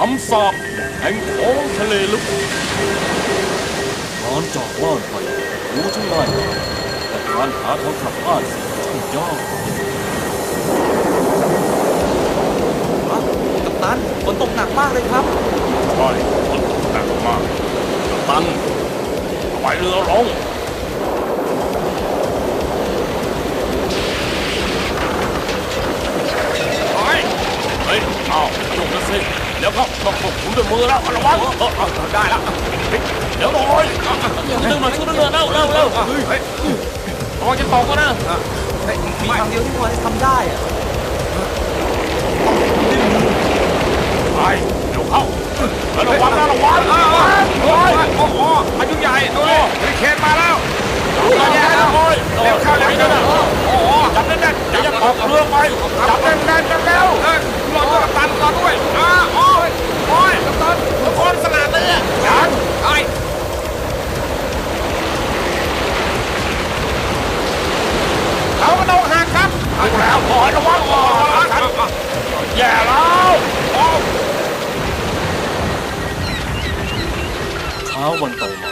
คำสาปแห่งท้องทะเลลึกการจากบ้านไปรู้ช่างง่ายแต่การหาทางกลับบ้านช่างยาก กัปตันฝนตกหนักมากเลยครับ ใช่ฝนตกหนักมากกัปตันไปเรือลงเฮ้ยเอาจุกนะสิแล้วก็ต้องควบคุมด้วยมือแล้วระวังได้แล้วเดี๋ยวหน่อยดึงหน่อยช่วยดึงหน่อยเร็วระวังจะตกก็นะ มีทางเดียวที่พอจะทำได้อะ ไปเดี๋ยวเข้าระวังนะระวังโอ้โหอายุใหญ่ดูดิมีเคนมาแล้วเร็วเข้าเร็วเข้าโอ้โหจับแน่นๆอย่าตกเรือไปจับแน่นๆจับแล้วรอด้วยกัปตันรอด้วยโอ้ยกัปตันทุกคนสนาเรือยันไอ้เขากระโดดหักครับดูแล้วขอให้ระวังแย่แล้วเช้าวันต่อมา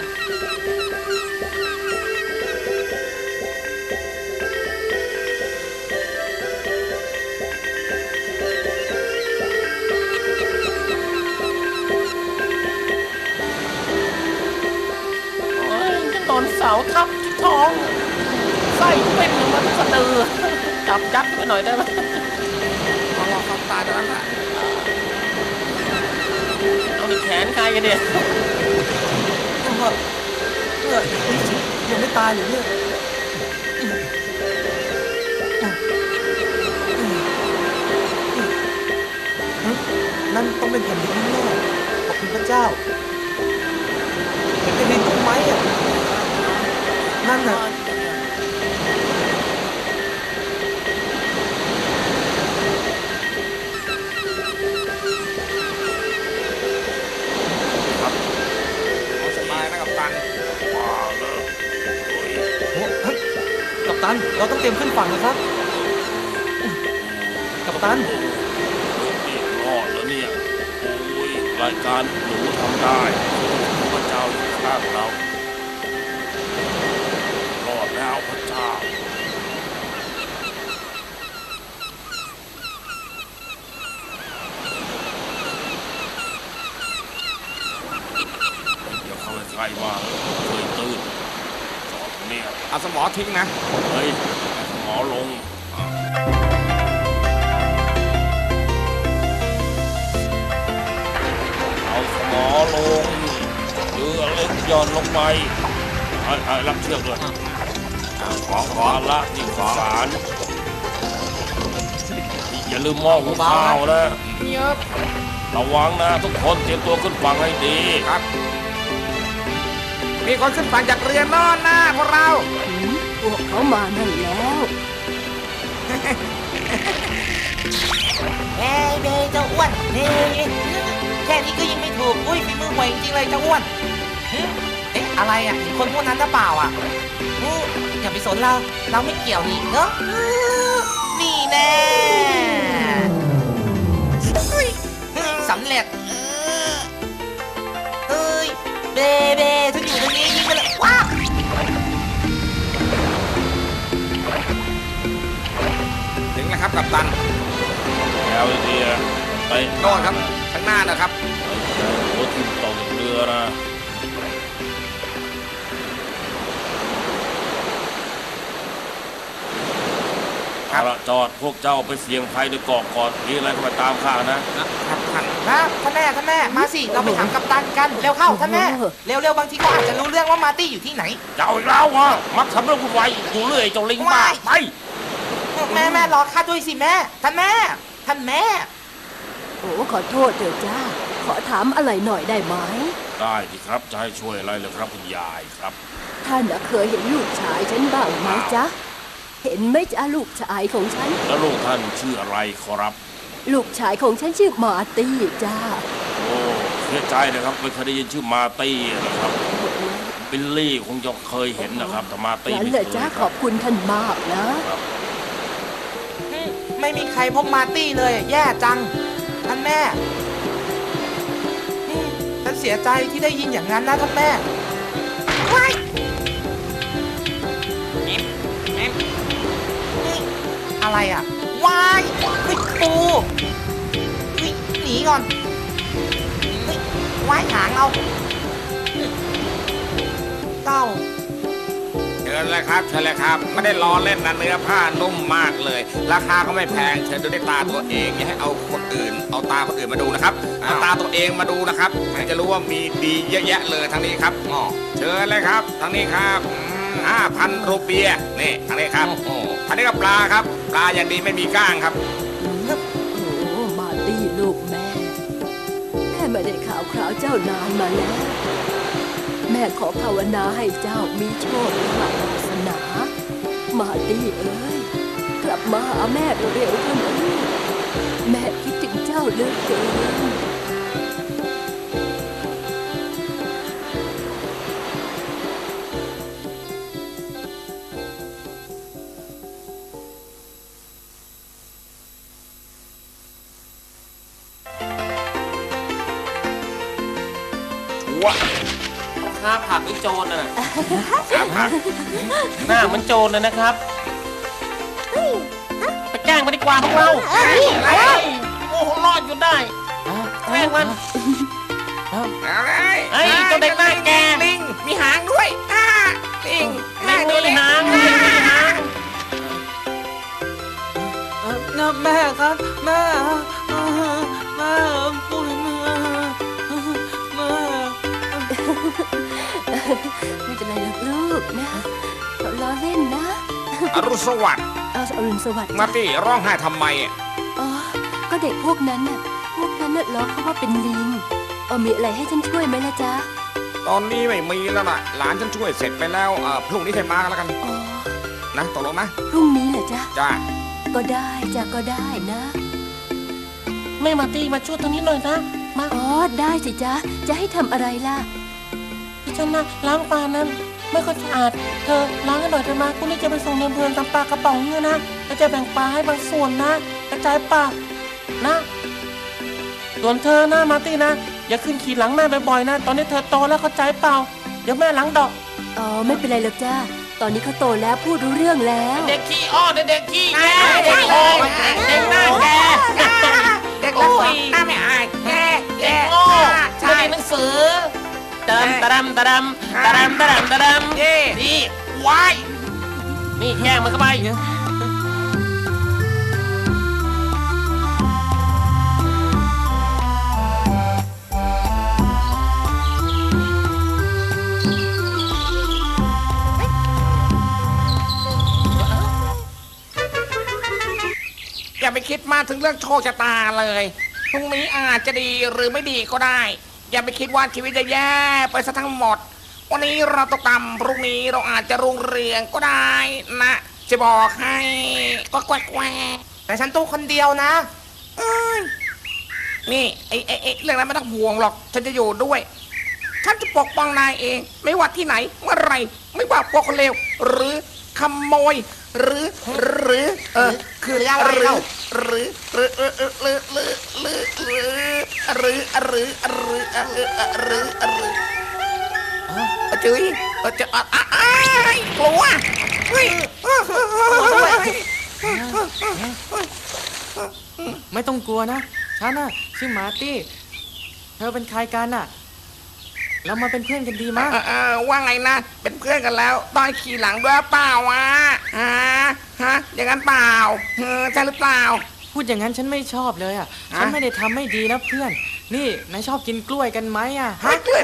โดนเสาทับท้องไส้เป็นมันสะดือจับยัดไปหน่อยได้ไหมเอาหลอกความตายตอนนั้นแหละเอาในแขนใครกันเนี่ย ยังไม่ตายหรือเนี่ยนั่นต้องเป็นแผ่นดินแน่ขอบคุณพระเจ้าเห็นแผ่นดินตรงไหมอ่ะนั่นน่ะสบายนะกัปตันว้าเลย กัปตันเราต้องเตรียมขึ้นฝั่งนะครับกัปตัน นี่รอดแล้วเนี่ยโอ้ยรายการหนูทำได้พระเจ้าอยู่ข้างเรารอดแล้วพระเจ้าเดี๋ยวเข้าไปใกล้มากเคยตื้นจอดตรงนี้เอาสมอทิ้งนะเฮ้ยสมอลงเอาสมอลงเรือเล็กย่อนลงไปรับเชือกด้วยขอละที่ขวานอย่าลืมหม้อหุงข้าวนะระวังนะทุกคนเตรียมตัวขึ้นฝั่งให้ดีครับมีคนขึ้นฝั่งจากเรือนอนนะพวกเรา พวกเขามานั่นแล้ว เฮ้ยเบย์เจ้าอ้วนเฮ้ยแค่นี้ก็ยังไม่ถูกอุ้ยฝีมือห่วยจริงเลยเจ้าอ้วนเอ๊ะอะไรอ่ะเห็นคนพวกนั้นหรือเปล่าอ่ะอย่าไปสนเราไม่เกี่ยวนี่เนอะนี่แน่สำเร็จเอ้ยเบย์ฉันอยู่ตรงนี้ยิงไปเลยว้าถึงแล้วครับกัปตันแล้วเดียไปโน่นครับข้างหน้านะครับโอ้ทิ้งตกเรือนะเอาละจอดพวกเจ้าไปเสี่ยงภัยด้วยเกาะก่อนมีอะไรก็ไปตามข้านะครับท่านแม่มาสิเราไปถามกัปตันกันเร็วเข้าท่านแม่เร็วบางทีก็อาจจะรู้เรื่องว่ามาร์ตี้อยู่ที่ไหน เจ้าอีกแล้วเหรอมักทำเรื่องวุ่นวายอยู่เรื่อยเจ้าลิงบ้าไป แม่รอข้าด้วยสิแม่ท่านแม่ โอ้ขอโทษเถอะจ้าขอถามอะไรหน่อยได้ไหม ได้สิครับจะให้ช่วยอะไรเลยครับคุณยายครับ ท่านเคยเห็นลูกชายฉันบ้างไหมจ๊ะเห็นไหมจ๊ะลูกชายของฉัน แล้วลูกท่านชื่ออะไรครับ ลูกชายของฉันชื่อมาร์ตี้จ้า โอ้เสียใจนะครับไม่เคยได้ยินชื่อมาร์ตี้นะครับบิลลี่คงจะเคยเห็นนะครับแต่มาร์ตี้ นั่น ไม่ แหละ เคย จ้า ค ข รั อบคุณท่านมากนะ ไม่มีใครพบมาร์ตี้เลยแย่จังท่านแม่ สียใจที่ได้ยินอย่างนั้นนะท่านแม่ว้าย อะไรอ่ะว้ายเฮ้ยปูเฮ้ยหนีก่อนเฮ้ยว้ายหางเอาเต้า เชิญเลยครับเชิญเลยครับไม่ได้ล้อเล่นนะเนื้อผ้านุ่มมากเลย ราคาก็ไม่แพงเชิญดูด้วยตาตัวเองอย่าให้เอาคนอื่นเอาตาคนอื่นมาดูนะครับเอาตาตัวเองมาดูนะครับจะรู้ว่ามีดีเยอะแยะเลยทางนี้ครับเชิญเลยครับทางนี้ครับ5,000 รูเปียนี่ทางนี้ครับอันนี้ก็ปลาครับปลาอย่างดีไม่มีก้างครับ โอ้มาร์ตี้ลูกแม่ แม่ไม่ได้ข่าวคราวเจ้านานมาแล้ว แม่ขอภาวนาให้เจ้ามีโชคลาภวาสนา มาร์ตี้เอ้ยกลับมาหาแม่เร็วๆเท่านั้นแม่คิดถึงเจ้าเหลือเกิน ว้า ข้าผักไอ้โจรน่ะ ครับ หน้าเหมันโจรเลยนะครับ ไปแกล้งมันดีกว่าพวกเราโอ้โหรอดอยู่ได้แกล้งมัน อะไร ไอ้เจ้าเด็กหน้าแก ลิงมีหางด้วยลิง แม่งมีหางมีหาง นะแม่ครับแม่แม่ปวดแม่ ไม่เป็นไรหรอกลูกนะเราล้อเล่นนะ อรุณสวัสดิ์ เอาอรุณสวัสดิ์ มาตี้ร้องไห้ทำไมอ่ะ อ๋อก็เด็กพวกนั้นน่ะล้อเขาว่าเป็นลิงมีอะไรให้ฉันช่วยไหมล่ะจ๊ะ ตอนนี้ไม่มีแล้วล่ะหลานฉันช่วยเสร็จไปแล้วพรุ่งนี้ค่อยมากันแล้วกัน อ๋อ นะตกลงนะ พรุ่งนี้เหรอจ๊ะ จ้า ก็ได้จ้ะก็ได้นะ แม่มาตีมาช่วยตรงนี้หน่อยนะมา อ๋อได้สิจ๊ะจะให้ทำอะไรล่ะ ดิฉันนะล้างปลานั้นไม่ค่อยสะอาดเธอล้างให้หน่อยได้ไหมพรุ่งนี้จะไปส่งในเมืองตำปลากระป๋องเนี่ยนะแล้วจะแบ่งปลาให้บางส่วนนะกระจายปลานะส่วนเธอนะมาร์ตี้นะอย่าขึ้นขี่หลังแม่บ่อยๆนะตอนนี้เธอโตแล้วเข้าใจเปล่าเดี๋ยวแม่หลังดอก อ๋อไม่เป็นไรหรอกจ้าตอนนี้เขาโตแล้วพูดรู้เรื่องแล้ว เด็กขี้อ้อเด็กขี้แกเด็กโง่เด็กหน้าแก เด็กนักหน้าไม่อายแย่ เด็กโง่ไม่เรียนหนังสือตะดำตะดำตะดำตะดำตะดำตะดำนี่วายนี่แกล้งมันเข้าไป อย่าไปคิดมากถึงเรื่องโชคชะตาเลยพรุ่งนี้อาจจะดีหรือไม่ดีก็ได้ อย่าไปคิดว่าชีวิตจะแย่ไปซะทั้งหมด วันนี้เราตกต่ำพรุ่งนี้เราอาจจะรุ่งเรืองก็ได้นะจะบอกให้ก็แกวก แต่ฉันตู้คนเดียวนะ นี่ไอ้เรื่องนั้นไม่ต้องห่วงหรอกฉันจะอยู่ด้วย ฉันจะปกป้องนายเอง ไม่ว่าที่ไหนเมื่อไหรไม่ว่าพวกคนเลวหรือขโมยหรือคืออะไรเล่าหรือจุ๊ยจะกลัวเฮ้ย ไม่ต้องกลัวนะฉันน่ะชื่อมาร์ตี้เธอเป็นใครกันน่ะเรามาเป็นเพื่อนกันดีมั้ย ว่าไงนะเป็นเพื่อนกันแล้วต้อยขี่หลังด้วยเปล่าวะฮะอย่างนั้นเปล่าใช่หรือเปล่า พูดอย่างนั้นฉันไม่ชอบเลยอ่ะฉันไม่ได้ทำไม่ดีนะเพื่อน นี่นายชอบกินกล้วยกันไหมอ่ะ กล้วย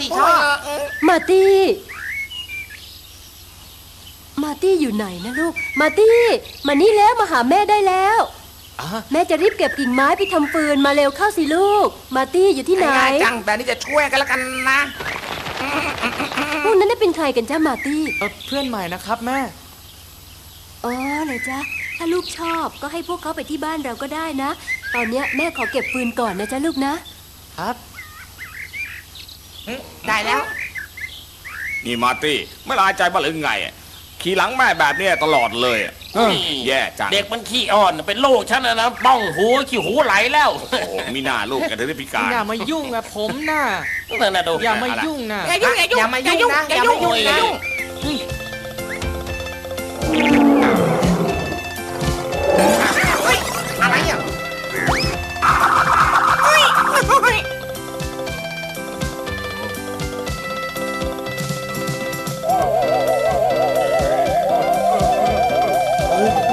สิชอบ มาร์ตี้อยู่ไหนนะลูกมาร์ตี้มานี่แล้วมาหาแม่ได้แล้ว แม่จะรีบเก็บกิ่งไม้ไปทำฟืนมาเร็วเข้าสิลูกมาร์ตี้อยู่ที่ไหน จังแบบนี้จะช่วยกันแล้วกันนะ พวกนั้นได้เป็นใครกันจ้ามาร์ตี้ เพื่อนใหม่นะครับแม่ อ๋อเหรอจ๊ะถ้าลูกชอบก็ให้พวกเขาไปที่บ้านเราก็ได้นะ ตอนเนี้ยแม่ขอเก็บฟืนก่อนนะจ๊ะลูกนะครับ ได้แล้ว นี่มาร์ตี้ไม่ละอายใจบ้างหรือไงขี่หลังแม่แบบนี้ตลอดเลย แย่จัง เด็กมันขี้อ่อนเป็นลูกฉันนะบ้องหูขี้หูไหลแล้ว โอ้โหมีหน้าลูกแกถึงได้พิการ อย่ามายุ่งอะผมน่ะ นั่นนะดู อย่ามายุ่งนะ อย่ามายุ่งนะอย่ามายุ่งนะ เฮ้ยอะไรอ่ะเฮ้ยเฮ้ย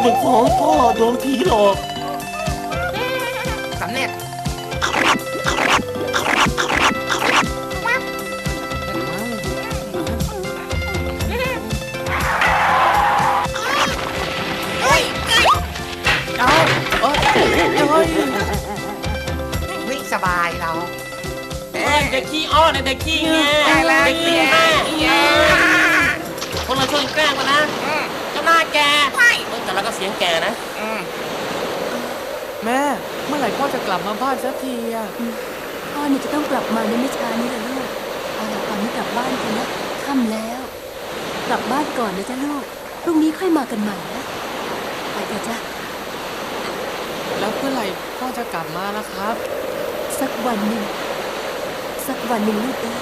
เด็กของพ่อโดนผีหลอก สำเร็จเฮ้ย เอาเอ้ย เฮ้ยสบายเรา เด็กขี้อ้อนเด็กขี้แง ได้แล้ว เด็กขี้แม่คนเราช่วยแกล้งกันนะเจ้าหน้าแกแต่เราก็เสียงแกนะ แม่ เมื่อไหร่พ่อจะกลับมาบ้านสักทีอะ พ่อเนี่ยจะต้องกลับมาในไม่ช้านี้แหละลูกเอาล่ะตอนนี้กลับบ้านกันนะค่ำแล้ว กลับบ้านก่อนนะจ๊ะลูกพรุ่งนี้ค่อยมากันใหม่นะไปเถอะจ้ะ แล้วเมื่อไหร่พ่อจะกลับมาล่ะครับ สักวันหนึ่งลูกเอ้ย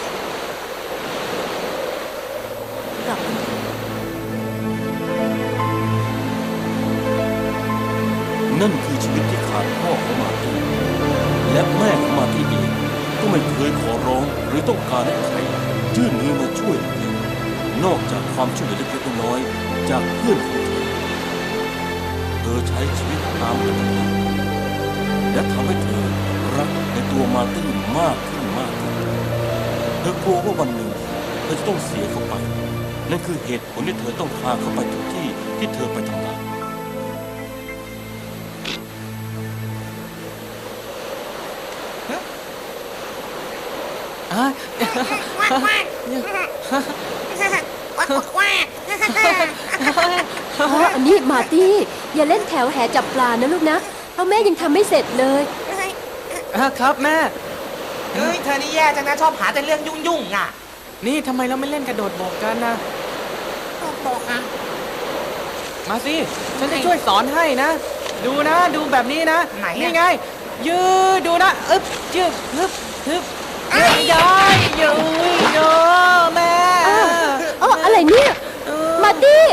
กลับกันเถอะ นั่นคือชีวิตที่ขาดพ่อของมาตี้และแม่ของมาตี้เองก็ไม่เคยขอร้องหรือต้องการให้ใครยื่นมือมาช่วยเหลือนอกจากความช่วยเหลือเล็กๆน้อยๆจากเพื่อนของเธอใช้ชีวิตตามกันมาและทำให้เธอรักในตัวมาตี้มากขึ้นเธอกลัวว่าวันหนึ่งเธอจะต้องเสียเขาไปนั่นคือเหตุผลที่เธอต้องพาเขาไปทุกที่ที่เธอไปทำงาน อ่ะ อันนี้มาร์ตี้อย่าเล่นแถวแหจับปลานะลูกนะเพราะแม่ยังทำไม่เสร็จเลย ครับแม่ เฮ้ยเธอนี่แย่จังนะชอบหาแต่เรื่องยุ่งๆอ่ะ นี่ทำไมเราไม่เล่นกระโดดโบกกันนะ บอกอ่ะ มาสิ ฉันจะช่วยสอนให้นะ ดูนะ ดูแบบนี้นะ ไหนอะ นี่ไง ยืดดูนะอึ๊บยืดฮึบฮึบย้ายยืดโยแม่ อ๋ออะไรเนี่ย มาร์ตี้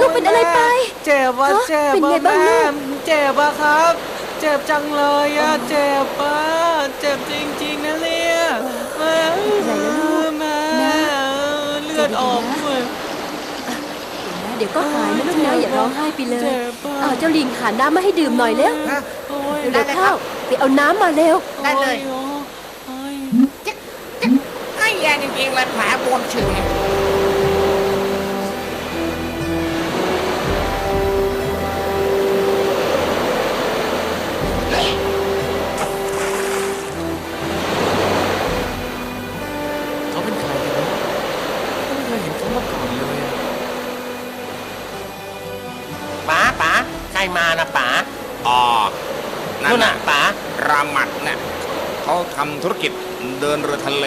ลูกเป็นอะไรไป เจ็บว่ะ ฮะ เจ็บ เป็นไง ว่ะ บ้าง แม่ ลูก เจ็บว่ะครับ เจ็บจังเลยอะเจ็บป่ะเจ็บจริงๆนะเนี่ยแม่ ไหนล่ะลูก แม่ นะ เลือดออกเลย เดี๋ยวก็หายนะลูกนะอย่าร้องไห้ไปเลย เจ็บป่ะ เจ้าลิงหาน้ำมาให้ดื่มหน่อยเร็ว ฮะ โอ้ย เร็วเข้าไปเอาน้ำมาเร็ว ได้เลย โอ้ย ไอ้แย่จริงๆเลยแผลบวมฉิวเนี่ย เขาเป็นใครกันนะไม่เคยเห็นเขามาก่อนเลยอะ ป๋าใครมานะป๋า อ๋อนั่ นู่ น นน่ะ น่ะ ป๋า รามัดเนี่ยเขาทำธุรกิจเดินเรือทะเล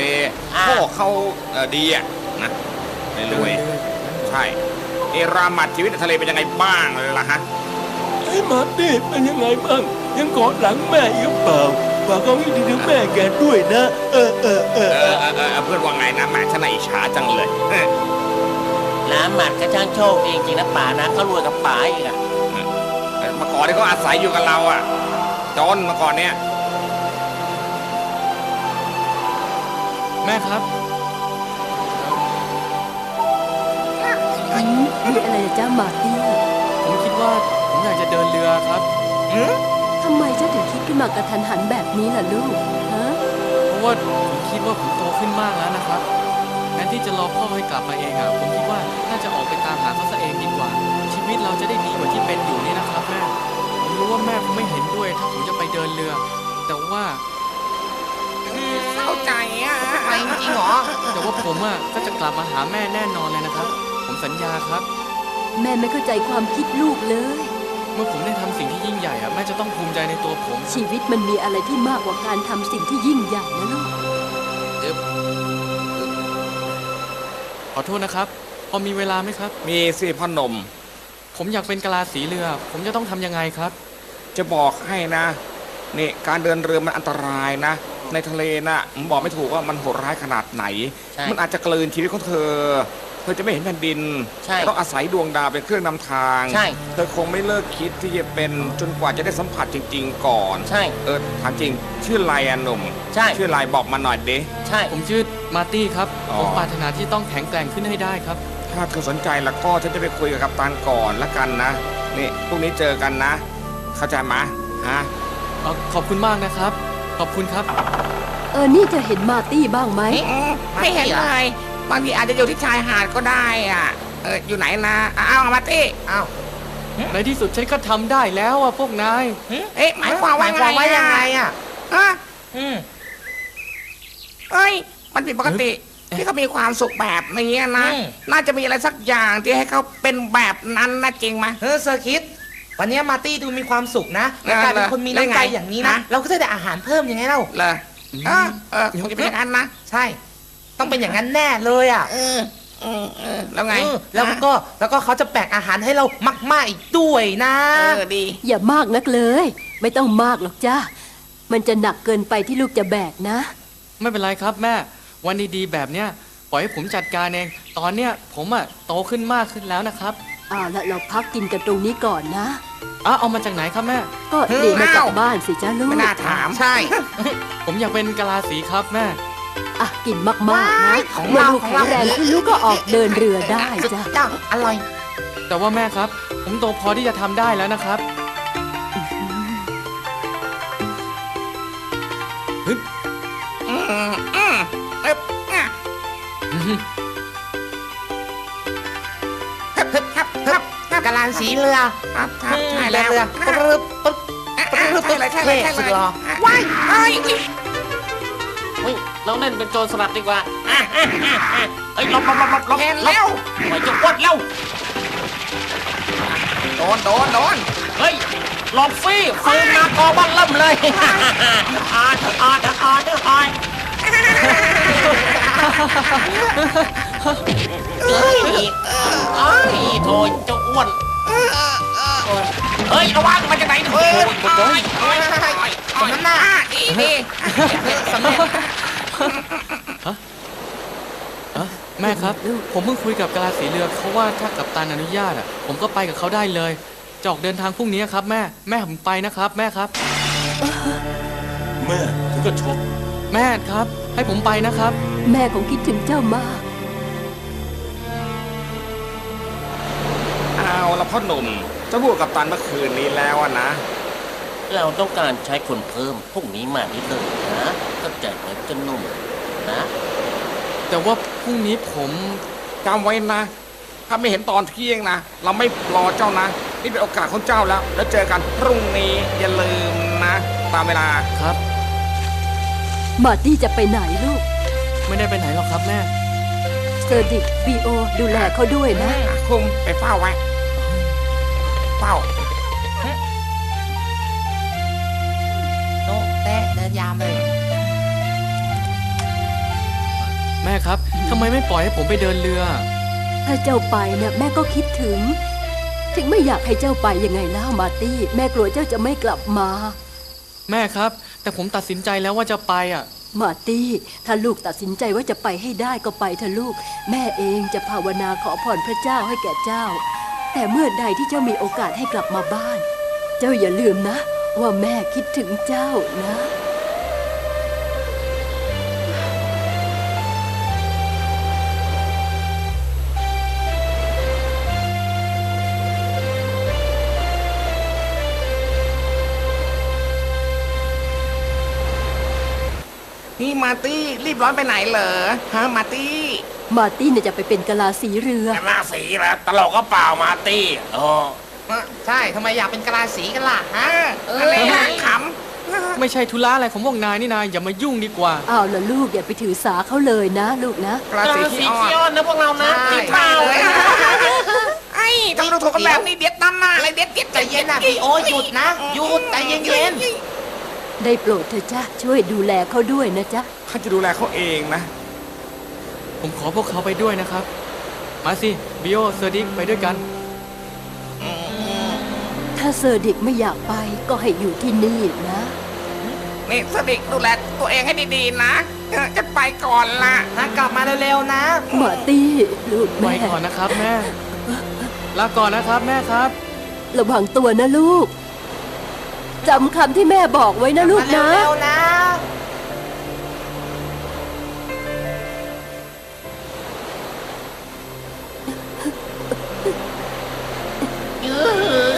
อ่า พ่อเขาดีอ่ะนะรวยใช่เอรามัดชีวิตในทะเลเป็นยังไงบ้างล่ะฮะ ไอ้มาร์ตี้เป็นยังไงบ้างยังเกาะหลังแม่อีกหรือเปล่าฝากความคิดดีถึงแม่แกด้วยนะ เพื่อนว่าไงนะแหม่ฉันน่ะอิจฉาจังเลย น้ำหมัดก็ช่างโชคดีจริงๆนะป๋านะเขารวยกับป๋าอีกอะ เมื่อก่อนที่เขาอาศัยอยู่กับเราอ่ะจนเมื่อก่อนเนี่ย แม่ครับ นี่อะไรนะจ้ามาร์ตี้ ผมคิดว่าผมอยากจะเดินเรือครับ ทำไมเจ้าถึงคิดขึ้นมากระทันหันแบบนี้ล่ะลูกฮะ เพราะว่าผมคิดว่าผมโตขึ้นมากแล้วนะครับแทนที่จะรอพ่อให้กลับมาเองอ่ะผมคิดว่าน่าจะออกไปตามหาเขาซะเองดีกว่า ชีวิตเราจะได้ดีกว่าที่เป็นอยู่นี่นะครับแม่ผมรู้ว่าแม่คงไม่เห็นด้วยถ้าผมจะไปเดินเรือ แต่ว่า เข้าใจอ่ะไปจริงเหรอ แต่ว่าผมอ่ะก็จะกลับมาหาแม่แน่นอนเลยนะครับ ผมสัญญาครับ แม่ไม่เข้าใจความคิดลูกเลย เมื่อผมได้ทำสิ่งที่ยิ่งใหญ่อ่ะแม่จะต้องภูมิใจในตัวผม ชีวิตมันมีอะไรที่มากกว่าการทำสิ่งที่ยิ่งใหญ่นะลูก ขอโทษนะครับ พอมีเวลาไหมครับ มีสิพ่อหนม ผมอยากเป็นกะลาสีเรือ ผมจะต้องทำยังไงครับ จะบอกให้นะนี่การเดินเรือมันอันตรายนะ ในทะเลนะผมบอกไม่ถูกว่ามันโหดร้ายขนาดไหน ใช่ มันอาจจะกลืนชีวิตของเธอจะไม่เห็นแผ่นดิน ใช่ ต้องอาศัยดวงดาวเป็นเครื่องนำทาง ใช่ เธอคงไม่เลิกคิดที่จะเป็นจนกว่าจะได้สัมผัสจริง ๆ ก่อน ใช่ ถามจริงชื่ออะไรอะหนุ่ม ใช่ ชื่ออะไรบอกมาหน่อยดิ ใช่ ผมชื่อมาร์ตี้ครับ อ๋อ ผมปรารถนาที่ต้องแข็งแกร่งขึ้นให้ได้ครับ ถ้าเธอสนใจแล้วก็ฉันจะไปคุยกับกัปตันก่อนละกันนะนี่พรุ่งนี้เจอกันนะ เข้าใจไหมฮะ ขอบคุณมากนะครับ ขอบคุณครับ นี่จะเห็นมาร์ตี้บ้างไหม ไม่เห็นเลยบางทีอาจจะอยู่ที่ชายหาดก็ได้อ่ะอยู่ไหนนะเอามาตี้เอา ในที่สุดฉันก็ทำได้แล้วอะพวกนาย หมายความว่ายังไงอ่ะเอ้ยมันผิดปกติที่เขามีความสุขแบบนี้นะน่าจะมีอะไรสักอย่างที่ให้เขาเป็นแบบนั้นนะจริงไหม เซอร์คิดวันนี้มาร์ตี้ดูมีความสุขนะและกลายเป็นคนมีน้ำใจอย่างนี้นะ เราก็จะได้อาหารเพิ่มยังไงเล่า เลยคงจะเป็นอย่างนั้นนะ ใช่ ต้องเป็นอย่างนั้นแน่เลยอ่ะ แล้วไง แล้วก็เขาจะแบ่งอาหารให้เรามากๆอีกด้วยนะ ดี อย่ามากนักเลย ไม่ต้องมากหรอกจ้ามันจะหนักเกินไปที่ลูกจะแบกนะ ไม่เป็นไรครับแม่ วันดีๆแบบเนี้ยปล่อยให้ผมจัดการเอง ตอนเนี้ยผมอะโตขึ้นมากขึ้นแล้วนะครับ แล้วเราพักกินกันตรงนี้ก่อนนะ เอามาจากไหนครับแม่ ก็เรียนมาจากบ้านสิจ้าลูก ไม่น่าถาม ใช่ ผมอยากเป็นกะลาสีครับแม่ กินมากๆนะ ของ เมื่อ เรา ลูกแข็งแรงขึ้นลูกก็ออกเดินเรือได้จ้ะ จ้าอร่อย แต่ว่าแม่ครับ ผมโตพอที่จะทำได้แล้วนะครับฮึบ กะลานสีเรือ ครับใช่แล้ว เรือปึ๊บปึ๊บ ใช่เลยใช่เลยใช่เลย สุดหล่อ ว้ายเอ้ย อุ้ยเราเล่นเป็นโจรสลัดดีกว่าเฮ้ยหลบ เห็นแล้ว ไปจะอ้วนแล้ว โดน เฮ้ยหลบฟี่ฟืนมากอบ้านเริ่มเลยเฮ้ยโถยเจ้าอ้วนเฮ้ยระวังมาจากไหนโถย สมน้ำหน้าดีสำเร็จ แม่ครับ ผมเพิ่งคุยกับกะลาสีเรือเขาว่าถ้ากัปตันอนุญาตอะผมก็ไปกับเขาได้เลยจะออกเดินทางพรุ่งนี้ครับแม่ผมไปนะครับแม่ครับ แม่ถึงก็ช็อก แม่ครับ ให้ผมไปนะครับ แม่คงคิดถึงเจ้ามาก เอาละพ่อหนุ่มเจ้าพูดกับตันเมื่อคืนนี้แล้วอะนะ เราต้องการใช้คนเพิ่มพรุ่งนี้มานิดเลยนะก็ใจไหมเจ้าหนุ่มนะ แต่ว่าพรุ่งนี้ผม จำไว้นะ ถ้าไม่เห็นตอนเที่ยงนะ เราไม่รอเจ้านะ นี่เป็นโอกาสของเจ้าแล้ว แล้วเจอกันพรุ่งนี้อย่าลืมนะ ตามเวลา ครับ มาร์ตี้จะไปไหนลูก ไม่ได้ไปไหนหรอกครับแม่ เซอร์ดิกบีโอดูแลเขาด้วยนะ คุมไปเฝ้าไว้ เฝ้า โต๊ะแตะเดินยามเลย แม่ครับทำไมไม่ปล่อยให้ผมไปเดินเรือ ถ้าเจ้าไปเนี่ยแม่ก็คิดถึงไม่อยากให้เจ้าไปยังไงแล้วมาร์ตี้ แม่กลัวเจ้าจะไม่กลับมา แม่ครับ แต่ผมตัดสินใจแล้วว่าจะไปอ่ะ มาร์ตี้ ถ้าลูกตัดสินใจว่าจะไปให้ได้ก็ไปเถอะลูก แม่เองจะภาวนาขอพรพระเจ้าให้แก่เจ้า แต่เมื่อใดที่เจ้ามีโอกาสให้กลับมาบ้าน เจ้าอย่าลืมนะ ว่าแม่คิดถึงเจ้านะ นี่มาร์ตี้รีบร้อนไปไหนเหรอฮะมาร์ตี้ มาร์ตี้เนี่ยจะไปเป็นกะลาสีเรือ หน้าสีแล้วตลกก็เปล่ามาตี้อ๋อ ใช่ทำไมอยากเป็นกะลาสีกันล่ะฮะ อะไรนะข ไม่ใช่ธุระอะไรของพวกนายนี่นายอย่ามายุ่งดีกว่า อ้าวแล้วลูกอย่าไปถือสาเขาเลยนะลูกนะ ำกระสีขี้อ้อน นะพวกเรานะ ใช่ ตีเปล่า เลยไอ้ทำไมเราถูกกันแบบนี้เด็ดตั้มหน้าอะไรเด็ด ใจเย็นนะพี่โอหยุดนะหยุดใจเย็น ได้โปรดเถอะจ้ะช่วยดูแลเขาด้วยนะจ๊ะ ข้าจะดูแลเขาเองนะ ผมขอพวกเขาไปด้วยนะครับ มาสิบิโอเซอร์ดิกไปด้วยกัน อืม ถ้าเซอร์ดิกไม่อยากไปก็ให้อยู่ที่นี่นะ นี่สดิกดูแลตัวเองให้ดีๆนะจะไปก่อนละ นะกลับมาเร็วๆนะ มาร์ตี้ลูก ไป แม่ ก่อนนะครับแม่ ลาก่อนนะครับแม่ครับ ระวังตัวนะลูกจำคำที่แม่บอกไว้นะลูกนะ เร็วๆนะ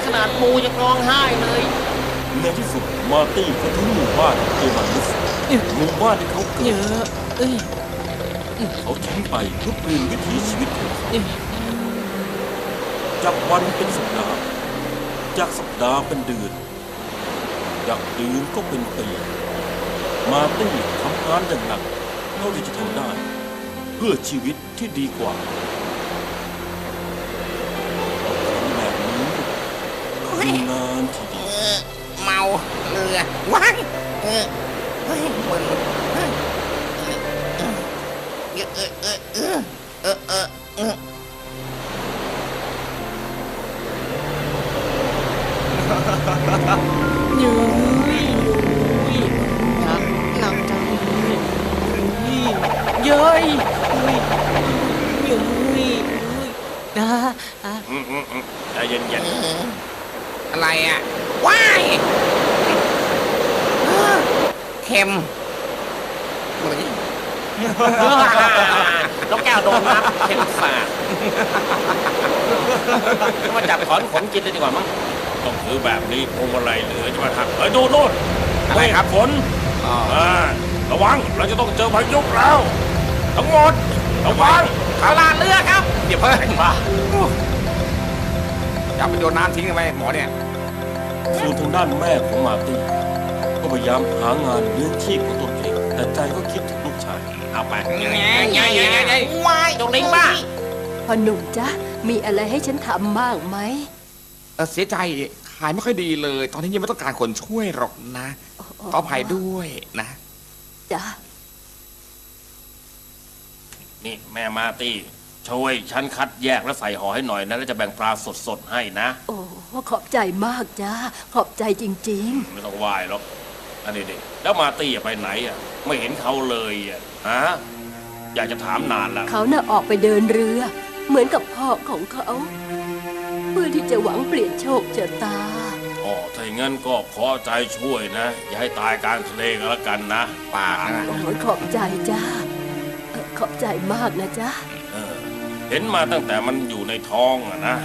ขนาดปูยังร้องไห้เลย ในที่สุดมาร์ตี้ก็ถึงหมู่บ้านเอวานุสหมู่บ้านที่เขาเกิ เย ด อะเอ้ย เขาทิ้งไปเพื่อเปลี่ยนวิถีชีวิตของเขาจากวันเป็นสัปดาห์จากสัปดาห์เป็นเดือนจากเดือนก็เป็นปีมาร์ตี้ทำงานอย่างหนักเท่าที่จะทำได้ เพื่อชีวิตที่ดีกว่าแบบนี้นานทีเดียว เมาเรือว้ายเฮ้ยมันยืยหนักจังเลยเย้ยเย้ยนะ ใจเย็น อะไรอ่ะว้ายเค็ม น้องแก้วโดนน้ำเค็มสาดมาจับถอนขนกินเลยดีกว่ามั้ง ๆต้องถือแบบนี้พวงมาลัยเหลือจะมาทักดูโน่น อะไรครับ ฝนระวังเราจะต้องเจอพายุแล้ว ทั้งหมดระวัง ขาลาเรือครับเดี๋ยวเพิ่งมาอย่าไปโยนน้ำทิ้งไปหมอเนี่ย ส่วนทางด้านแม่ของมาร์ตี้ก็พยายามหางานเลี้ยงชีพของตนเองแต่ใจก็คิดถึงลูกชาย เอาไป ว้าย ตรงนี้ป่ะ พ่อหนุ่มจ๊ะมีอะไรให้ฉันทำบ้างไหม เสียใจขายไม่ค่อยดีเลย ตอนนี้ยังไม่ต้องการคนช่วยหรอกนะขออภัยด้วยนะ จ๊ะ นี่แม่มาร์ตี้ช่วยฉันคัดแยกและใส่ห่อให้หน่อยนะแล้วจะแบ่งปลาสดๆให้นะ โอ้ขอบใจมากจ้าขอบใจจริง ไม่ต้องไหว้หรอกอันนี้ดิแล้วมาร์ตี้ไปไหนอ่ะไม่เห็นเขาเลยอ่ะฮะอยากจะถามนานแล้ว ๆ เขาน่ะออกไปเดินเรือ เหมือนกับพ่อของเขา เพื่อที่จะหวังเปลี่ยนโชคชะตา อ๋อถ้าอย่างนั้นก็ขอใจช่วยนะ อย่าให้ตายกลางทะเลก็แล้วกันนะ ปากนะ โอ้ยขอบใจจ้าขอบใจมากนะจ๊ะ เออเห็นมาตั้งแต่มันอยู่ในท้องอะนะ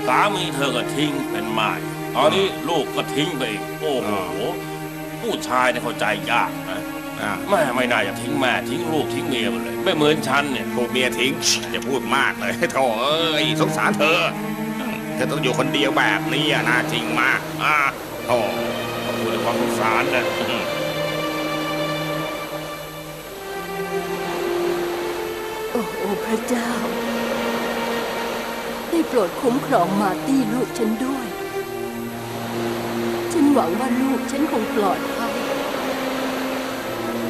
สามีเธอก็ทิ้งเป็นไม้ตอนนี้ลูกก็ทิ้งไปอีกโอ้โหผู้ชายเนี่ยเข้าใจยากนะแม่ไม่น่าจะทิ้งแม่ทิ้งลูกทิ้งเมียมันเลย ไม่เหมือนฉันเนี่ย ถูกเมียทิ้งอย่าพูดมากเลยโธ่เอ้ยสงสารเธอต้องอยู่คนเดียวแบบนี้อะน่าจริงมากโอ้พูดด้วยความสงสารนะ โอ้โอ้พระเจ้า ได้โปรดคุ้มครองมาร์ตี้ลูกฉันด้วย ฉันหวังว่าลูกฉันคงปลอดภัย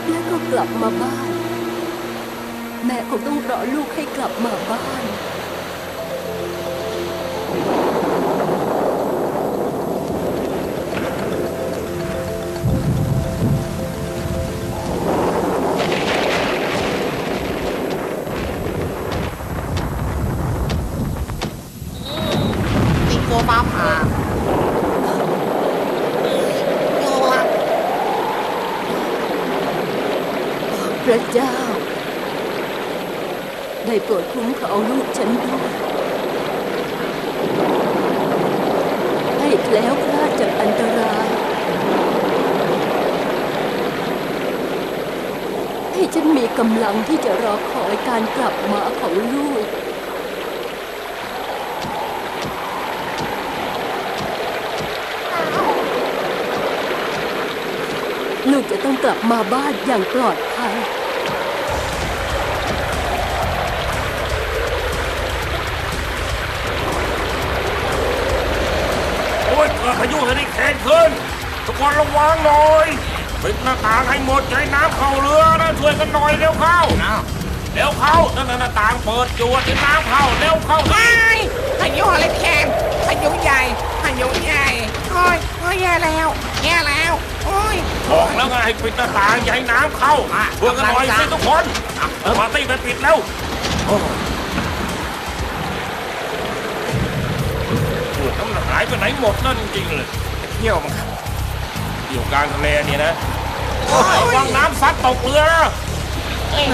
และก็กลับมาบ้าน แม่คงต้องรอลูกให้กลับมาบ้าน ติโกฟ้าผ่าโอ้ละ พระเจ้า ได้โปรดคุ้มครองลูกฉันด้วย ให้แคล้วคลาดจากอันตราย ให้ฉันมีกำลังที่จะรอคอยการกลับมาของลูก ลูกจะต้องกลับมาบ้านอย่างปลอดภัย โอ้ยเกิดพายุเฮอริเคนขึ้นทุกคนระวังหน่อยปิดหน้าต่างให้หมดใช้น้ำเข้าเรือนะช่วยกันหน่อยเร็วเข้าเร็วเข้านั่นหน้าต่างเปิดอยู่ที่น้ำเข้าเร็วเข้า พายุอะไรแคน พายุใหญ่พายุใหญ่โอ้ยโอ้ยแย่แล้วแย่แล้วโอ้ย บอกแล้วไงปิดหน้าต่างอย่าให้น้ำเข้าเพื่อกันหน่อยสิทุกคนปาร์ตี้มันปิดแล้วน้ำหายไปไหนหมดนั่นจริงๆเลยเที่ยวมั้งอยู่กลางทะเลนี่นะระวังน้ำซัดตกเรือนะ เฮ้ย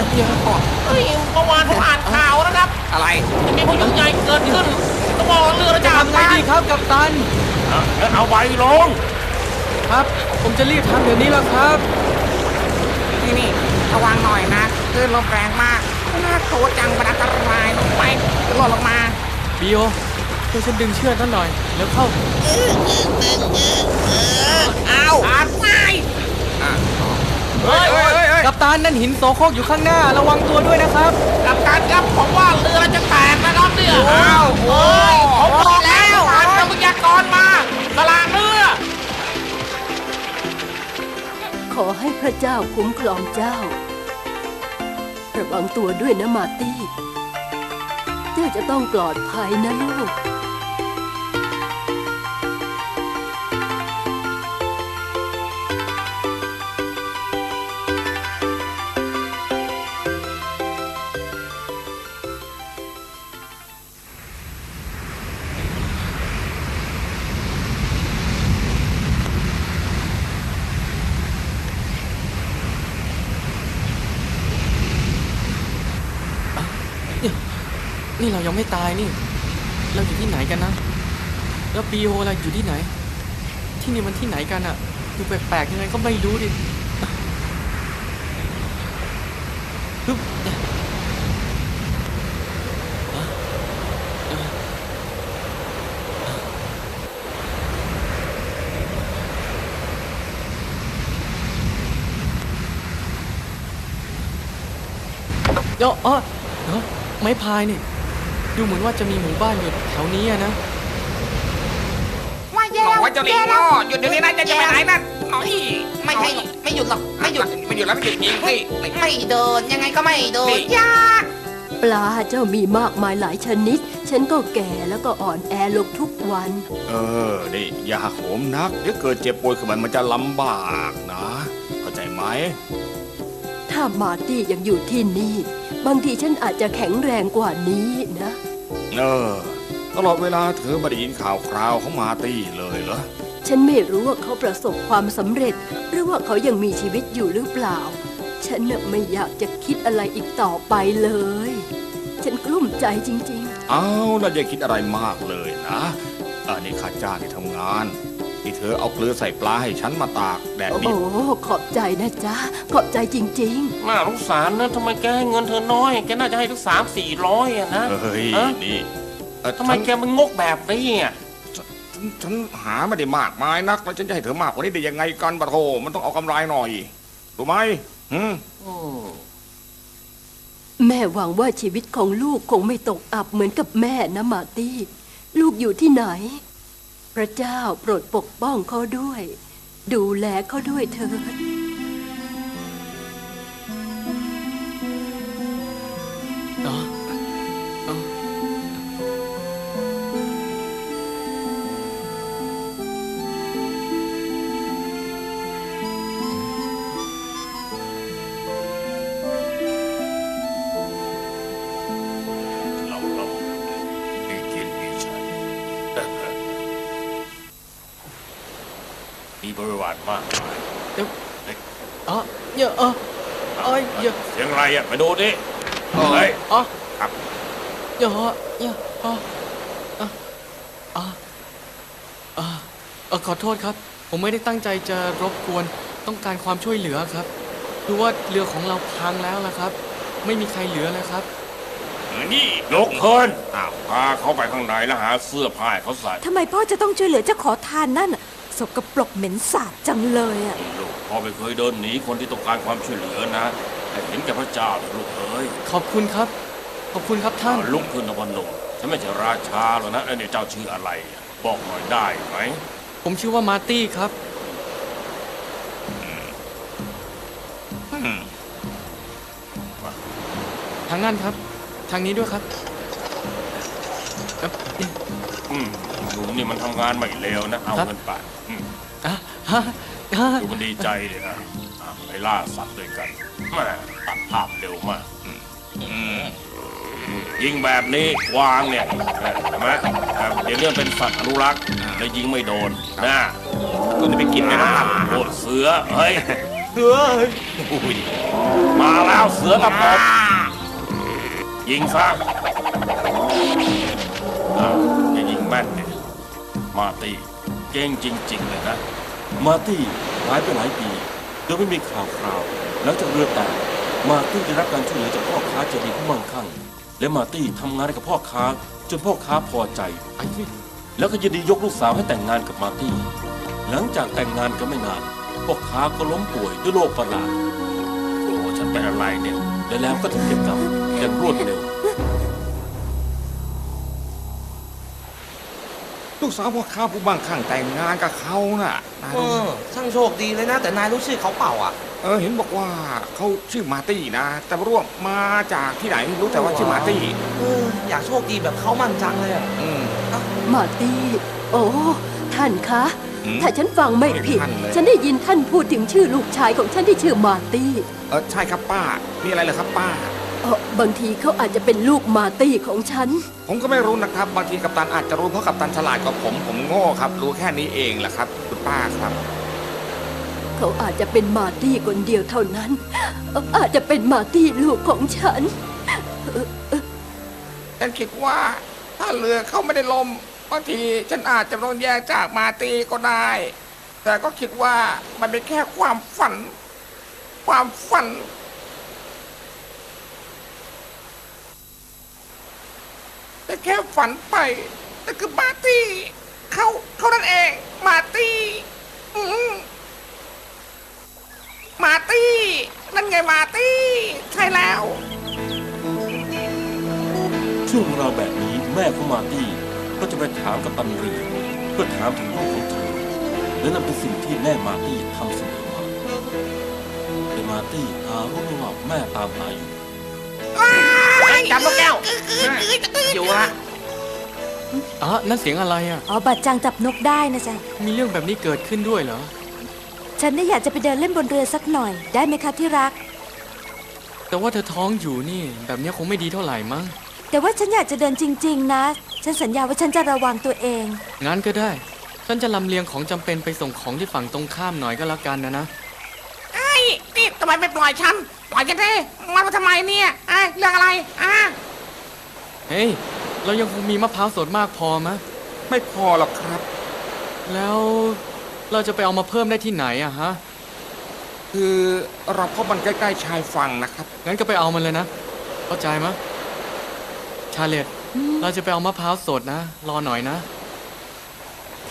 เมื่อวานผมอ่านข่าวนะครับ อะไร จะมีพายุใหญ่เกิดขึ้นต้องบอกเรือจะ ทำไงดีครับกัปตัน งั้นเอาใบลง ครับ ผมจะรีบทำเดี๋ยวนี้แล้วครับ นี่ระวังหน่อยนะคลื่นลมแรงมากน่ากลัวจังมันอันตรายลงไปหล่นลงมา บิโอช่วยฉันดึงเชือกนั่นหน่อย แล้วเข้า เอาอาดไป เฮ้ย กัปตันนั่นหินโสโครกอยู่ข้างหน้า ระวังตัวด้วยนะครับ กับการครับผมว่าเรือเราจะแตกนะครับเนี่ย อ้าวโอ้ย ผมบอกแล้วอ่านวิทยากรมาสลากเรือ ขอให้พระเจ้าคุ้มครองเจ้า ระวังตัวด้วยนะมาร์ตี้ เจ้าจะต้องปลอดภัยนะลูก นี่เรายังไม่ตายนี่ เราอยู่ที่ไหนกันนะ แล้วบิโอเราอยู่ที่ไหน ที่นี่มันที่ไหนกันอะดูแปลกๆยังไงก็ไม่รู้ดิฮึบเดี๋ยวไม้พายนี่ ดูเหมือนว่าจะมีหมู่บ้านอยู่แถวนี้อะนะ ว่าแย่ว่าจะรีบหยุดเดี๋ยวนี้นะจะไปไหนนั่นหน่อยไม่หยุดไม่หยุดหรอกไม่หยุดแล้วไม่หยุดยิงสิไม่เดินยังไงก็ไม่เดินยา ปลาเจ้ามีมากมายหลายชนิด ฉันก็แก่แล้วก็อ่อนแอลงทุกวัน นี่อย่าโหมนักเดี๋ยวเกิดเจ็บป่วยขึ้นมามันจะลำบากนะ เข้าใจไหม ถ้ามาร์ตี้ยังอยู่ที่นี่ บางทีฉันอาจจะแข็งแรงกว่านี้นะ ตลอดเวลาเธอไม่ได้ยินข่าวคราวของมาร์ตี้เลยเหรอ ฉันไม่รู้ว่าเขาประสบความสำเร็จ หรือว่าเขายังมีชีวิตอยู่หรือเปล่า ฉันน่ะไม่อยากจะคิดอะไรอีกต่อไปเลย ฉันกลุ้มใจจริง เอาน่าอย่าคิดอะไรมากเลยนะอันนี้ข้าจ้างที่ทำงานที่เธอเอาเกลือใส่ปลาให้ฉันมาตากแดด ๆ โอ้ ดิบ ขอบใจนะจ๊ะ ขอบใจจริง น่าสงสารนะทำไมแกให้เงินเธอน้อยแกน่าจะให้ถึง300-400อะนะ เฮ้ย ฮะ นี่ ทำไมแกมันงกแบบนี้อ่ะ ฉันหาไม่ได้มากมายนักแล้วฉันจะให้เธอมากกว่านี้ได้ยังไงกันปะโถมันต้องเอากำไรหน่อยรู้ไหม ๆ แม่หวังว่าชีวิตของลูกคงไม่ตกอับเหมือนกับแม่นะมาร์ตี้ ลูกอยู่ที่ไหน พระเจ้าโปรดปกป้องเขาด้วย ดูแลเขาด้วยเถิด อ๋ออ๋อ เรามีกินมีใช้มีบริวารมากมาย เดี๋ยวอ๋อเยอะเยอะ เสียงอะไรอ่ะไปดูดิเฮ้ย อ๋อ ครับ เยอะขอโทษครับ ผมไม่ได้ตั้งใจจะรบกวนต้องการความช่วยเหลือครับดูว่าเรือของเราพังแล้วนะครับ ไม่มีใครเหลือเลยครับ นี่ยกเคินพาเขาไปข้างในแล้วหาเสื้อผ้าให้เขาใส่ ทำไมพ่อจะต้องช่วยเหลือเจ้าขอทานนั่นน่ะสกปรกเหม็นสาบจังเลยอ่ะ ลูกพ่อไม่เคยเดินหนีคนที่ต้องการความช่วยเหลือนะแต่เห็นแก่พระเจ้าเถอะลูกเอ้ย ขอบคุณครับ ขอบคุณครับท่าน ลุกขึ้นนะวันหนุ่มฉันไม่ใช่ราชาหรอกนะไอ้เนี่ยเจ้าชื่ออะไรบอกหน่อยได้ไหม ผมชื่อว่ามาร์ตี้ครับ ทางนั้นครับ ทางนี้ด้วยครับ หนุ่มนี่มันทำงานไม่เลวนะเอาเงินไป อ่ะฮะฮะ ดูมันดีใจเลยนะไปล่าสัตว์ด้วยกันแม่ตัดภาพเร็วมากยิงแบบนี้วางเนี่ยเห็นไหมเดี๋ยวเรื่องเป็นสัตว์อนุรักษ์แล้วยิงไม่โดนนะตัวนี้ไปกินนะครับโอ้เสือเฮ้ยมาแล้วเสือกับผมยิงซะอย่ายิงแม่นเนี่ยมาตี้เก่งจริงๆเลยนะมาตี้หายไปหลายปีโดยไม่มีข่าวคราวแล้วจากเรือแตกมาตี้ได้รับการช่วยเหลือจากพ่อค้าใจดีผู้มั่งคั่งและมาตี้ทำงานกับพ่อค้าจนพ่อค้าพอใจแล้วก็ยินดียกลูกสาวให้แต่งงานกับมาตี้หลังจากแต่งงานกันไม่นานพ่อค้าก็ล้มป่วยด้วยโรคประหลาดโอ้ฉันเป็นอะไรเนี่ยแล้วก็ถึงเก็บกรรมอย่างรวดเร็ว ลูกสาวพ่อค้าผู้บังคับแต่งงานกับเขาน่ะนายรู้ไหม ช่างโชคดีเลยนะ แต่นายรู้ชื่อเขาเปล่าอ่ะ เห็นบอกว่าเขาชื่อมาร์ตี้นะ แต่ไม่รู้ว่ามาจากที่ไหนไม่รู้แต่ว่าชื่อมาร์ตี้ อยากโชคดีแบบเขามั่นจังเลยอะ มาร์ตี้ โอ้ ท่านคะ อืม ถ้าฉันฟังไม่ผิด ท่านเลย ฉันได้ยินท่านพูดถึงชื่อลูกชายของฉันที่ชื่อมาร์ตี้ ใช่ครับป้ามีอะไรเหรอครับป้า บางทีเขาอาจจะเป็นลูกมาร์ตี้ของฉัน ผมก็ไม่รู้นะครับบางทีกัปตันอาจจะรู้เพราะกัปตันฉลาดกว่าผมโง่ครับรู้แค่นี้เองแหละครับคุณป้าครับ เขาอาจจะเป็นมาร์ตี้คนเดียวเท่านั้น อาจจะเป็นมาร์ตี้ลูกของฉัน ฉันคิดว่าถ้าเรือเขาไม่ได้ล่มบางทีฉันอาจจะต้องแยกจากมาร์ตี้ก็ได้ แต่ก็คิดว่ามันเป็นแค่ความฝันแต่แค่ฝันไปแต่คือมาร์ตี้เขานั่นเองมาร์ตี้มาร์ตี้นั่นไงมาร์ตี้ใช่แล้ว ช่วงเวลาแบบนี้แม่ของมาร์ตี้ก็จะไปถามกัปตันเรือเพื่อถามถึงลูกของเธอและนั่นเป็นสิ่งที่แม่มาร์ตี้ทำเสมอมาแต่มาร์ตี้หารู้ไม่ว่าแม่ตามหาอยู่ จับนกแก้วอยู่ฮะ นั่นเสียงอะไรอ่ะ อ๋อบัตรจังจับนกได้นะจ๊ะ มีเรื่องแบบนี้เกิดขึ้นด้วยเหรอ ฉันน่ะอยากจะไปเดินเล่นบนเรือสักหน่อย ได้ไหมคะที่รัก แต่ว่าเธอท้องอยู่นี่ แบบนี้คงไม่ดีเท่าไหร่มั้ง แต่ว่าฉันอยากจะเดินจริง ๆ นะ ฉันสัญญาว่าฉันจะระวังตัวเอง งั้นก็ได้ ฉันจะลำเลียงของจำเป็นไปส่งของที่ฝั่งตรงข้ามหน่อยก็แล้วกันนะ นี่ทำไมไม่ปล่อยฉันปล่อยฉันเถอะมาทำไมเนี่ยเรื่องอะไรเฮ้ย เรายังคงมีมะพร้าวสดมากพอมะ ไม่พอหรอกครับ แล้วเราจะไปเอามาเพิ่มได้ที่ไหนอะฮะ คือเราพบมันใกล้ๆชายฝั่งนะครับ งั้นก็ไปเอามันเลยนะ เข้าใจมะ ชาเลตเราจะไปเอามะพร้าวสดนะ รอหน่อยนะ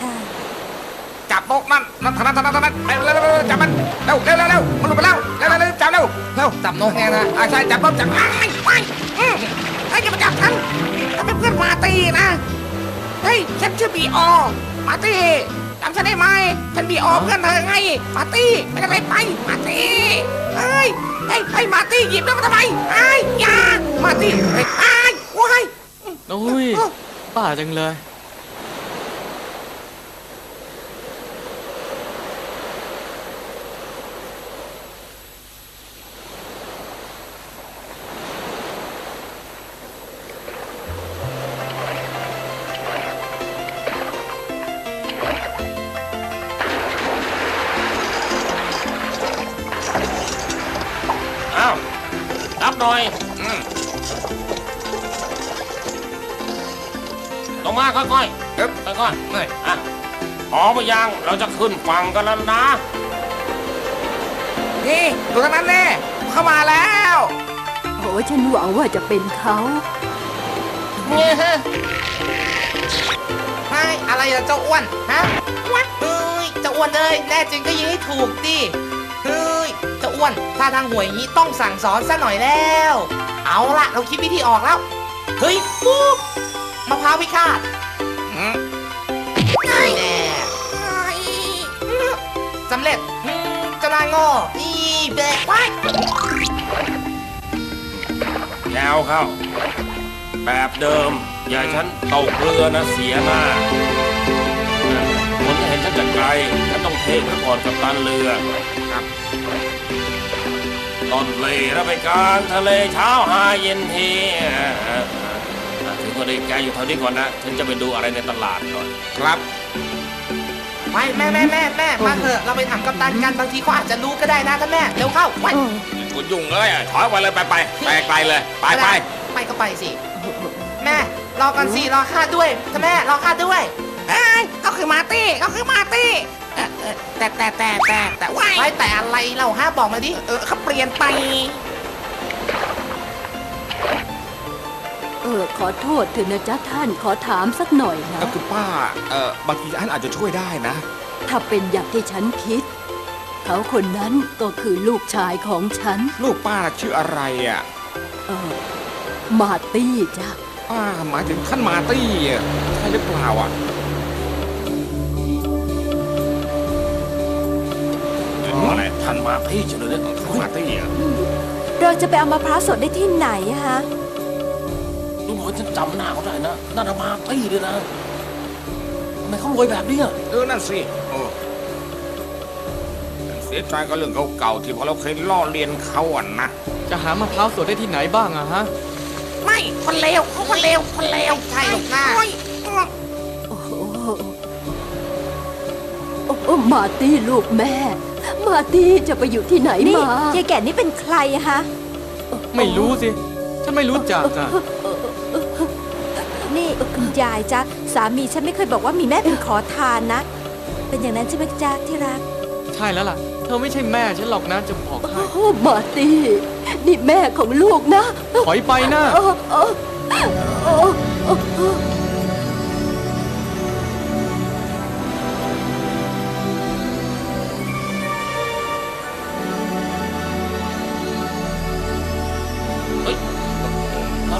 ค่ะ จับนกนั่นทางนั้นเร็วจับมันเร็วมันลงไปแล้วเร็วจับเร็วจับนกเนี่ยนะใช่จับนกจับไอ้จะมาจับฉันเป็นเพื่อนมาตีนะเฮ้ยฉันชื่อบีอมาตีจำฉันได้ไหมฉันบีอเพื่อนเธอไงมาตีไม่ได้ไปมาตีเฮ้ยมาตีหยิบแล้วมาทำไมอย่ามาตีว้าย โอ้ยป้าจังเลย อ้าวรับหน่อยลงมาค่อยๆค่อยๆพร้อมหรือยังเราจะขึ้นฝั่งกันแล้วนะ นี่ดูทางนั้นแน่เข้ามาแล้ว โอ้ฉันหวังว่าจะเป็นเขา เฮ้ยอะไรอะเจ้าอ้วนฮะเฮ้ยเจ้าอ้วนเลยแน่จริงก็ยิงให้ถูกดิเฮ้ยเจ้าอ้วนถ้าทางหวยอย่างนี้ต้องสั่งสอนซะหน่อยแล้ว เอาละเราคิดวิธีออกแล้วเฮ้ยปุ๊บมะพร้าวพิฆาตนี่แน่สำเร็จเจ้านายโง่นี่แบกไว้ ยาวเข้า แบบเดิม อย่าฉันตกเรือนะเสียหน้าคนที่เห็นฉันจากไกลฉันต้องเทซะก่อนกับตันเรือครับตอนเลเราไปกลางทะเลเช้าหาเย็นทีถึงก็ได้แกอยู่เท่านี้ก่อนนะฉันจะไปดูอะไรในตลาดก่อนครับ ไปแม่มาเถอะเราไปถามกัปตันกันบางทีเขาอาจจะรู้ก็ได้นะท่านแม่เร็วเข้าไป คุณยุ่งเลยถอยไปเลยไปไกลเลยไป ไปก็ไปสิแม่รอกันสิรอข้าด้วยท่านแม่รอข้าด้วยเขาคือมาร์ตี้แต่ว่าแต่อะไรเราห้าบอกมาดิเขาเปลี่ยนไป ขอโทษเถอะนะจ๊ะท่านขอถามสักหน่อยนะ ก็คือป้าบางทีท่านอาจจะช่วยได้นะ ถ้าเป็นอย่างที่ฉันคิด เขาคนนั้นก็คือลูกชายของฉัน ลูกป้าชื่ออะไรอ่ะ มาร์ตี้จ้ะ ป้าหมายถึงท่านมาร์ตี้ใช่หรือเปล่าอ่ะอะไรท่านมาร์ตี้เฉยเลยมาร์ตี้อ่ะ เราจะไปเอามะพร้าวสดได้ที่ไหนอะฮะ ดูเหมือนฉันจำหน้าเขาได้นะนั่นมาร์ตี้เลยนะทำไมเขารวยแบบนี้ นั่นสิเสียใจก็เรื่องเก่าๆที่พอเราเคยล่อเลียนเขาอ่ะนะ จะหามะพร้าวสดได้ที่ไหนบ้างอะฮะ ไม่คนเลวใช่หรอกหน้า โอ้มาร์ตี้ลูกแม่ มาร์ตี้จะไปอยู่ที่ไหน นี่ มาย ายแก่นี่เป็นใครอะฮะ ไม่รู้สิ ฉันไม่รู้จักอะ นี่คุณยายจ๊ะสามีฉันไม่เคยบอกว่ามีแม่เป็นขอทานนะ เป็นอย่างนั้นใช่ไหมจ๊ะที่รัก ใช่แล้วล่ะ เธอไม่ใช่แม่ฉันหรอกนะจะบอกให้ โอ้มาร์ตี้นี่แม่ของลูกนะ ถอยไปนะ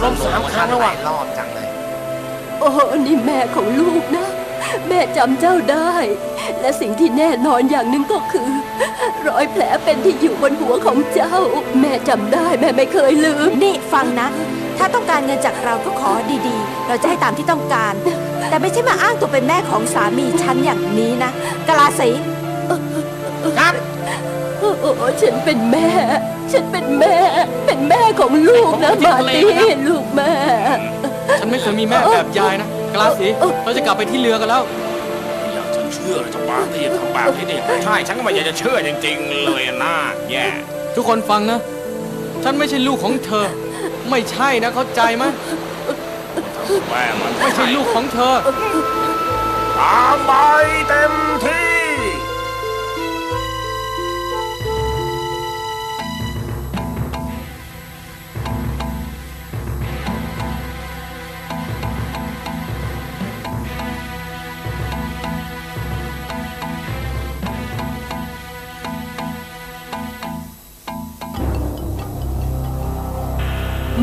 ล้ม3 ครั้งแล้วว่ะ รอบจังเลย โอ้นี่แม่ของลูกนะ แม่จำเจ้าได้ และสิ่งที่แน่นอนอย่างหนึ่งก็คือ รอยแผลเป็นที่อยู่บนหัวของเจ้า แม่จำได้แม่ไม่เคยลืม นี่ฟังนะ ถ้าต้องการเงินจากเราก็ขอดีๆ เราจะให้ตามที่ต้องการ แต่ไม่ใช่มาอ้างตัวเป็นแม่ของสามีฉันอย่างนี้นะกะลาสี ครับ โอ้ฉันเป็นแม่ ฉันเป็นแม่ เป็นแม่ของลูกนะมาร์ตี้ลูกแม่ ฉันไม่เคยมีแม่แบบยายนะกลาสีเราจะกลับไปที่เรือกันแล้ว อยากจะเชื่อเลยจะมาร์ตี้ทำแบบนี้ได้ยังไง ใช่ฉันก็ไม่อยากจะเชื่อจริงๆเลยนะแย่ ทุกคนฟังนะ ฉันไม่ใช่ลูกของเธอ ไม่ใช่นะเข้าใจไหม แม่มัน ไม่ใช่ลูกของเธอ ตามไปเต็มที่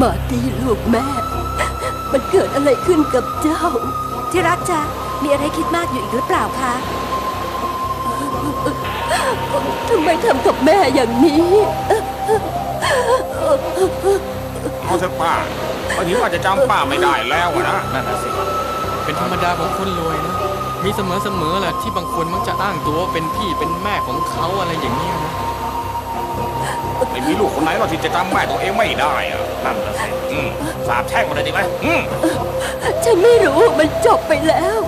มาร์ตี้ลูกแม่ มันเกิดอะไรขึ้นกับเจ้า ที่รักจ๊ะมีอะไรคิดมากอยู่อีกหรือเปล่าคะ ทำไมทำกับแม่อย่างนี้ เอาเถอะป้าบางทีว่าจะจำป้าไม่ได้แล้วอะนะนั่นน่ะสิ เป็นธรรมดาของคนรวยนะ มีเสมอแหละที่บางคนมักจะอ้างตัวว่าเป็นพี่เป็นแม่ของเขาอะไรอย่างนี้ยนะ ไม่มีลูกคนไหนหรอกที่จะจำแม่ตัวเองไม่ได้อะนั่นน่ะสิสาบแช่งมาเลยดีไหม ฉันไม่รู้มันจบไปแล้ว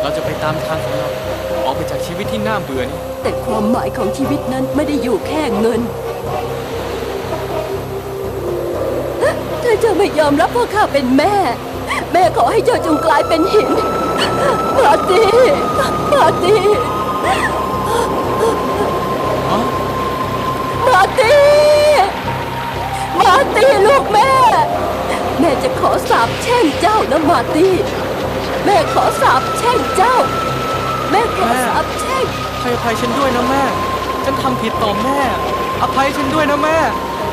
เราจะไปตามทางของเรา ออกไปจากชีวิตที่น่าเบื่อนี้ แต่ความหมายของชีวิตนั้นไม่ได้อยู่แค่เงิน ถ้าเจ้าไม่ยอมรับว่าข้าเป็นแม่ แม่ขอให้เจ้าจงกลายเป็นหิน มาร์ตี้ มาร์ตี้ มาร์ตี้ มาร์ตี้ลูกแม่ แม่จะขอสาปแช่งเจ้านะมาร์ตี้ แม่ขอสาปแช่งเจ้า แม่ขอสาปแช่ง ให้อภัยฉันด้วยนะแม่ ฉันทำผิดต่อแม่ อภัยฉันด้วยนะแม่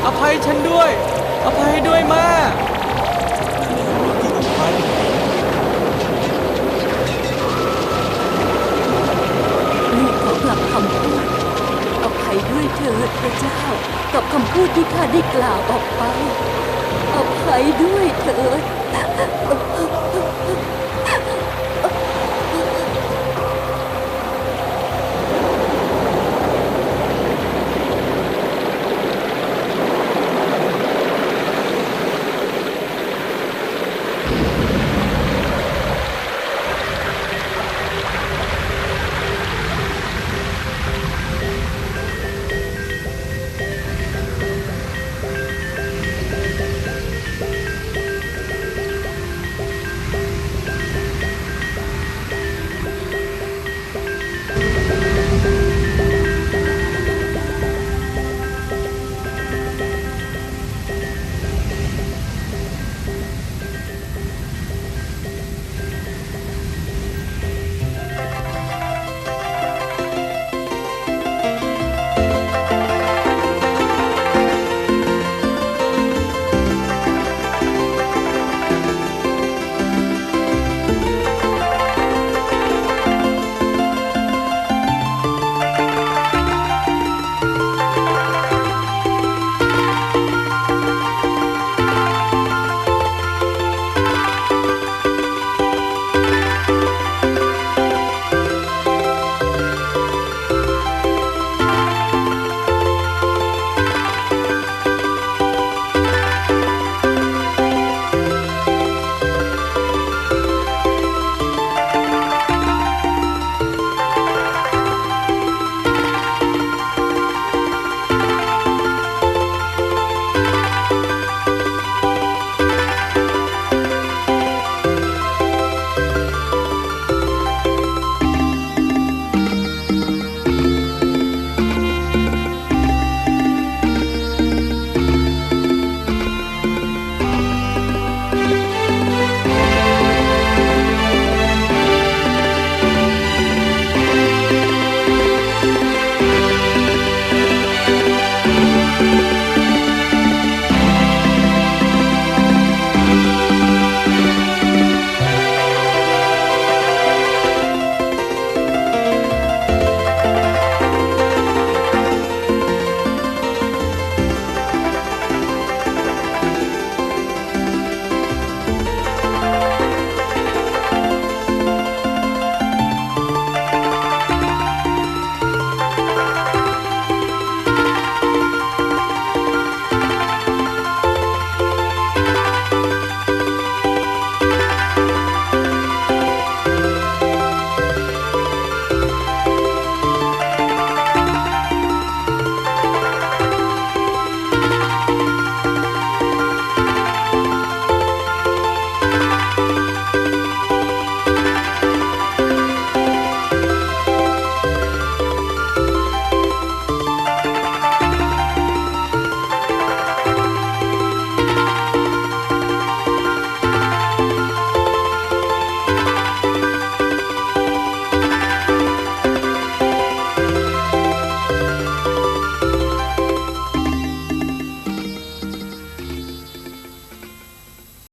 อภัยฉันด้วย อภัยด้วยแม่ ลูกขอกลับคำพูดอภัยด้วยเถิดพระเจ้า กับคำพูดที่ข้าได้กล่าวออกไปอภัยด้วยเถิด เ